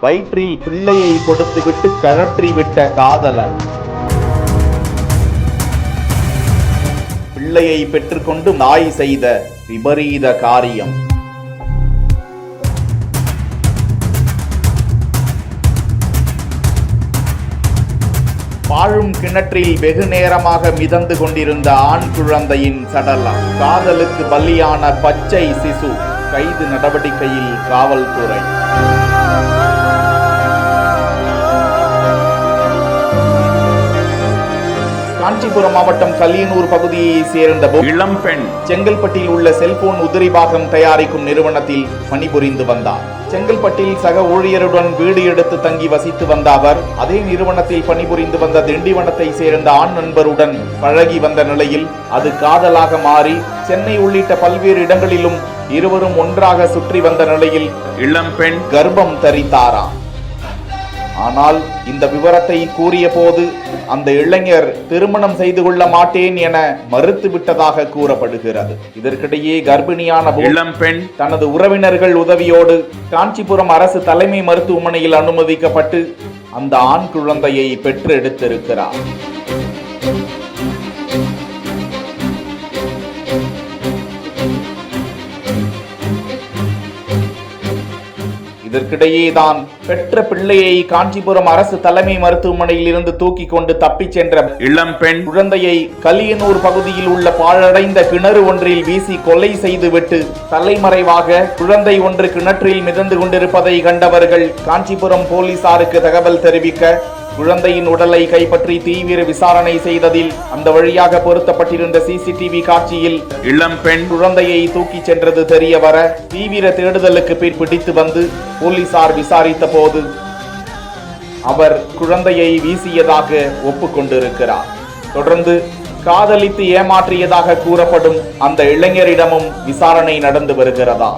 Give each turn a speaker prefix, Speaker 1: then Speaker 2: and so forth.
Speaker 1: வயிற்றில் பிள்ளையை கொடுத்துவிட்டு கழற்றிவிட்ட காதலன் பிள்ளையை பெற்றுக்கொண்டு நாய் செய்த விபரீத காரியம். வாழும் கிணற்றில் வெகு நேரமாக மிதந்து கொண்டிருந்த ஆண் குழந்தையின் சடலம். காதலுக்கு பலியான பச்சை சிசு கைது நடவடிக்கையில் காவல்துறை. காஞ்சிபுரம் மாவட்டம் கலியனூர் பகுதியை சேர்ந்த இளம் பெண் செங்கல்பட்டில் உள்ள செல்போன் உதிரி பாகம் தயாரிக்கும் நிறுவனத்தில் பணிபுரிந்து வந்தார். செங்கல்பட்டில் சக ஊழியருடன் வீடு எடுத்து தங்கி வசித்து வந்த அவர் அதே நிறுவனத்தில் பணிபுரிந்து வந்த திண்டிவனத்தை சேர்ந்த ஆண் நண்பருடன் பழகி வந்த நிலையில் அது காதலாக மாறி சென்னை உள்ளிட்ட பல்வேறு இடங்களிலும் இருவரும் ஒன்றாக சுற்றி வந்த நிலையில் இளம் பெண் கர்ப்பம் தரித்தாராம். ஆனால் இந்த விவரத்தை கூறிய போது அந்த இளைஞர் திருமணம் செய்து கொள்ள மாட்டேன் என மறுத்து விட்டதாக கூறப்படுகிறது. இதற்கிடையே கர்ப்பிணியான இளம் பெண் தனது உறவினர்கள் உதவியோடு காஞ்சிபுரம் அரசு தலைமை மருத்துவமனையில் அனுமதிக்கப்பட்டு அந்த ஆண் குழந்தையை பெற்று எடுத்திருக்கிறார். இதற்கிடையேதான் பெற்ற பிள்ளையை காஞ்சிபுரம் அரசு தலைமை மருத்துவமனையில் இருந்து தூக்கி கொண்டு தப்பிச் சென்ற இளம் பெண் குழந்தையை கலியனூர் பகுதியில் உள்ள பாழடைந்த கிணறு ஒன்றில் வீசி கொலை செய்துவிட்டு தலைமறைவாக குழந்தை ஒன்று கிணற்றில் மிதந்து கொண்டிருப்பதை கண்டவர்கள் காஞ்சிபுரம் போலீசாருக்கு தகவல் தெரிவிக்க குழந்தையின் உடலை கைப்பற்றி தீவிர விசாரணை செய்ததில் அந்த வழியாக பொருத்தப்பட்டிருந்த சிசிடிவி காட்சியில் இளம் பெண் குழந்தையை தூக்கி சென்றது தெரிய வர தீவிர தேடுதலுக்கு பின் பிடித்து வந்து போலீசார் விசாரித்த போது அவர் குழந்தையை வீசியதாக ஒப்புக்கொண்டிருக்கிறார். தொடர்ந்து காதலித்து ஏமாற்றியதாக கூறப்படும் அந்த இளைஞரிடமும் விசாரணை நடந்து வருகிறதா?